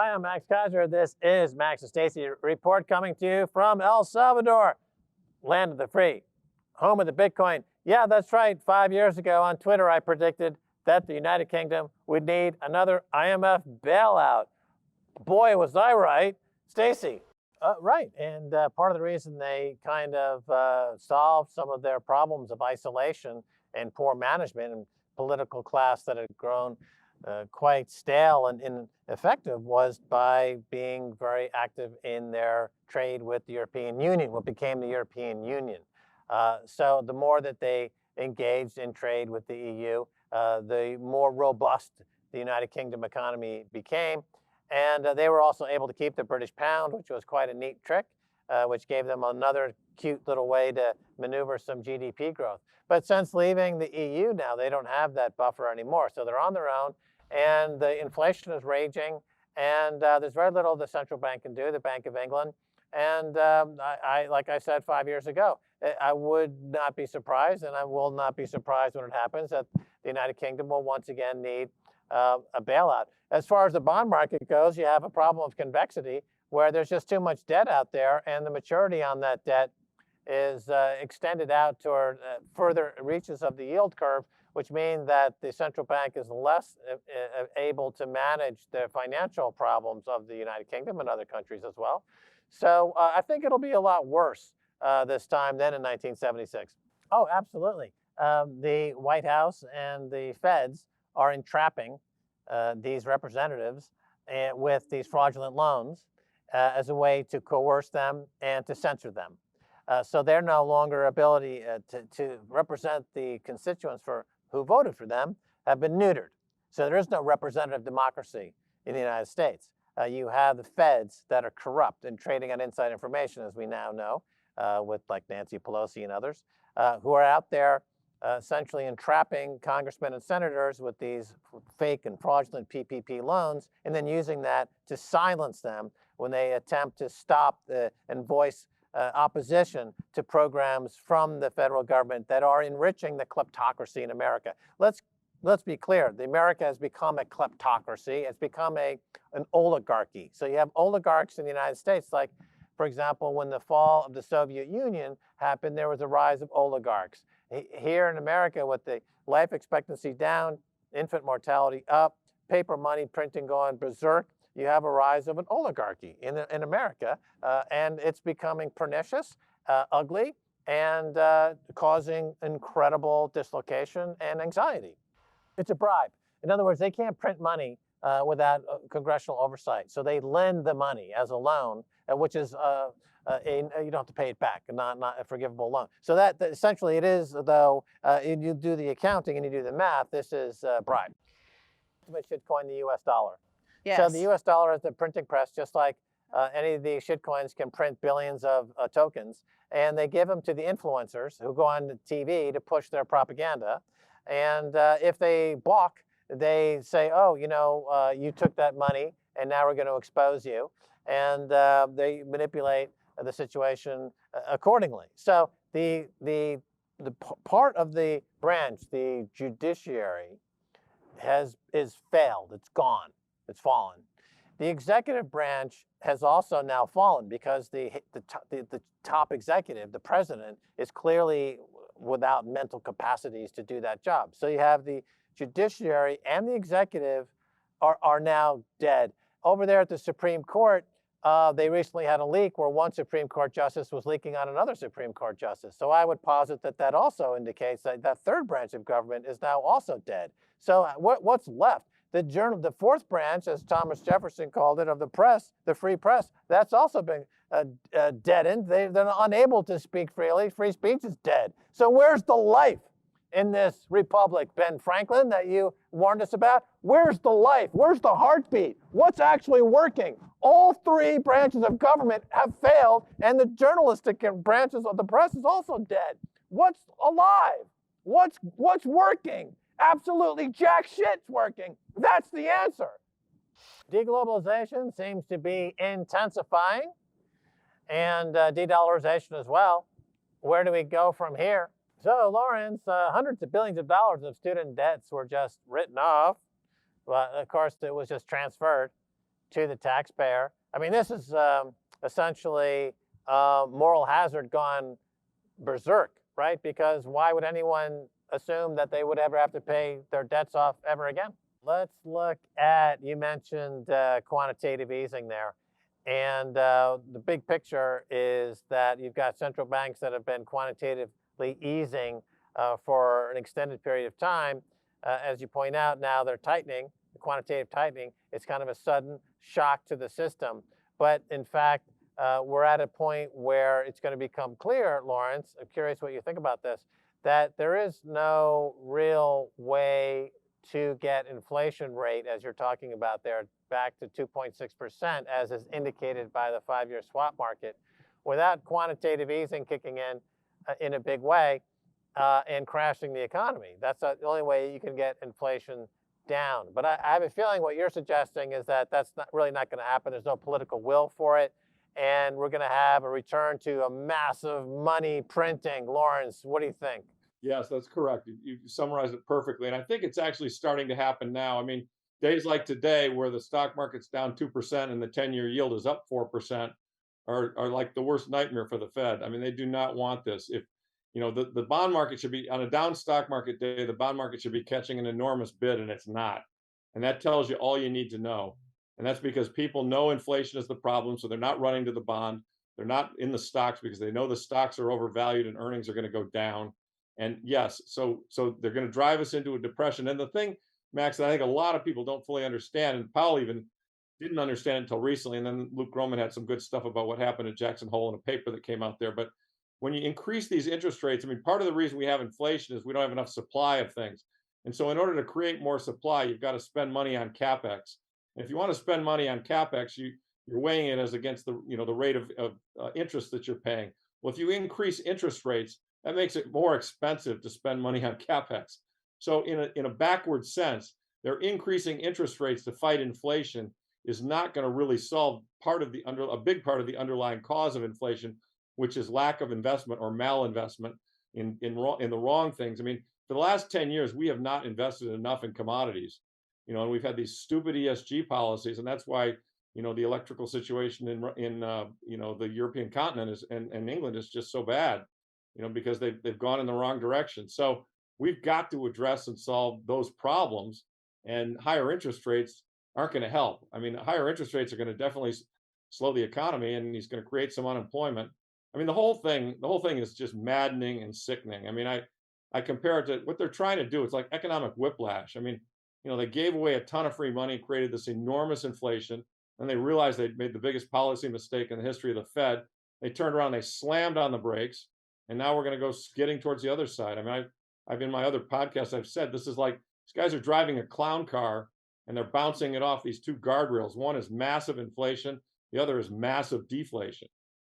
Hi, I'm Max Keiser. This is Max and STACY Report coming to you from El Salvador, land of the free, home of the Bitcoin. Yeah, that's right. 5 years ago on Twitter, I predicted that the United Kingdom would need another IMF bailout. Boy, was I right. STACY. Right. And part of the reason they kind of solved some of their problems of isolation and poor management and political class that had grown quite stale and ineffective was by being very active in their trade with the European Union, what became the European Union. So the more that they engaged in trade with the EU, the more robust the United Kingdom economy became. And they were also able to keep the British pound, which was quite a neat trick, which gave them another cute little way to maneuver some GDP growth. But since leaving the EU now, they don't have that buffer anymore. So they're on their own, and the inflation is raging, and there's very little the central bank can do, the Bank of England. And like I said 5 years ago, I would not be surprised, and I will not be surprised when it happens, that the United Kingdom will once again need a bailout. As far as the bond market goes, you have a problem of convexity where there's just too much debt out there, and the maturity on that debt is extended out toward further reaches of the yield curve, which means that the central bank is less able to manage the financial problems of the United Kingdom and other countries as well. So I think it'll be a lot worse this time than in 1976. Oh, absolutely. The White House and the Feds are entrapping these representatives with these fraudulent loans as a way to coerce them and to censor them. So they're no longer ability to represent the constituents who voted for them have been neutered. So there is no representative democracy in the United States. You have the feds that are corrupt and trading on inside information, as we now know, with like Nancy Pelosi and others, who are out there essentially entrapping congressmen and senators with these fake and fraudulent PPP loans, and then using that to silence them when they attempt to stop and voice opposition to programs from the federal government that are enriching the kleptocracy in America. Let's be clear. America has become a kleptocracy. It's become an oligarchy. So you have oligarchs in the United States, like, for example, when the fall of the Soviet Union happened, there was a rise of oligarchs. Here in America, with the life expectancy down, infant mortality up, paper money printing going berserk, you have a rise of an oligarchy in America, and it's becoming pernicious, ugly, and causing incredible dislocation and anxiety. It's a bribe. In other words, they can't print money without congressional oversight. So they lend the money as a loan, which is you don't have to pay it back, not a forgivable loan. So that essentially it is, though, you do the accounting and you do the math, this is bribe. Shitcoin, the US dollar. Yes. So the US dollar is the printing press, just like any of the shitcoins can print billions of tokens, and they give them to the influencers who go on the TV to push their propaganda. And if they balk, they say, oh, you took that money, and now we're going to expose you. And they manipulate the situation accordingly. So the part of the branch, the judiciary, is failed. It's gone. It's fallen. The executive branch has also now fallen because the top executive, the president, is clearly without mental capacities to do that job. So you have the judiciary and the executive are now dead. Over there at the Supreme Court, they recently had a leak where one Supreme Court justice was leaking on another Supreme Court justice. So I would posit that also indicates that that third branch of government is now also dead. So what's left? The fourth branch, as Thomas Jefferson called it, of the press, the free press, that's also been deadened. They're unable to speak freely. Free speech is dead. So where's the life in this republic, Ben Franklin, that you warned us about? Where's the life? Where's the heartbeat? What's actually working? All three branches of government have failed, and the journalistic branches of the press is also dead. What's alive? What's working? Absolutely jack shit's working. That's the answer. Deglobalization seems to be intensifying, and de-dollarization as well. Where do we go from here? So, Lawrence, hundreds of billions of dollars of student debts were just written off. Well, of course, it was just transferred to the taxpayer. I mean, this is essentially moral hazard gone berserk, right? Because why would anyone assume that they would ever have to pay their debts off ever again? Let's look at, you mentioned quantitative easing there. And the big picture is that you've got central banks that have been quantitatively easing for an extended period of time. As you point out, now they're tightening, the quantitative tightening. It's kind of a sudden shock to the system. But in fact, we're at a point where it's going to become clear, Lawrence, I'm curious what you think about this, that there is no real way to get inflation rate, as you're talking about there, back to 2.6%, as is indicated by the 5-year swap market, without quantitative easing kicking in a big way and crashing the economy. That's the only way you can get inflation down. But I have a feeling what you're suggesting is that that's really not going to happen. There's no political will for it. And we're going to have a return to a massive money printing. Lawrence, what do you think? Yes, that's correct. You summarized it perfectly. And I think it's actually starting to happen now. I mean, days like today, where the stock market's down 2% and the 10-year yield is up 4%, are like the worst nightmare for the Fed. I mean, they do not want this. If the bond market should be on a down stock market day, the bond market should be catching an enormous bid, and it's not. And that tells you all you need to know. And that's because people know inflation is the problem, so they're not running to the bond. They're not in the stocks because they know the stocks are overvalued and earnings are going to go down. And yes, so they're going to drive us into a depression. And the thing, Max, that I think a lot of people don't fully understand, and Powell even didn't understand it until recently, and then Luke Gromen had some good stuff about what happened at Jackson Hole in a paper that came out there. But when you increase these interest rates, I mean, part of the reason we have inflation is we don't have enough supply of things. And so in order to create more supply, you've got to spend money on CapEx. And if you want to spend money on CapEx, you're weighing it as against the rate of interest that you're paying. Well, if you increase interest rates, that makes it more expensive to spend money on CapEx. So in a backward sense, they're increasing interest rates to fight inflation is not going to really solve a big part of the underlying cause of inflation, which is lack of investment or malinvestment in the wrong things. I mean, for the last 10 years, we have not invested enough in commodities, and we've had these stupid ESG policies, and that's why the electrical situation in the European continent and England is just so bad. Because they've gone in the wrong direction. So we've got to address and solve those problems, and higher interest rates aren't going to help. I mean, higher interest rates are going to definitely slow the economy, and he's going to create some unemployment. I mean, the whole thing is just maddening and sickening. I mean, I compare it to what they're trying to do. It's like economic whiplash. I mean, they gave away a ton of free money, created this enormous inflation, and they realized they'd made the biggest policy mistake in the history of the Fed. They turned around, they slammed on the brakes. And now we're going to go skidding towards the other side. I mean, I've in my other podcasts, I've said this is like these guys are driving a clown car and they're bouncing it off these two guardrails. One is massive inflation, the other is massive deflation.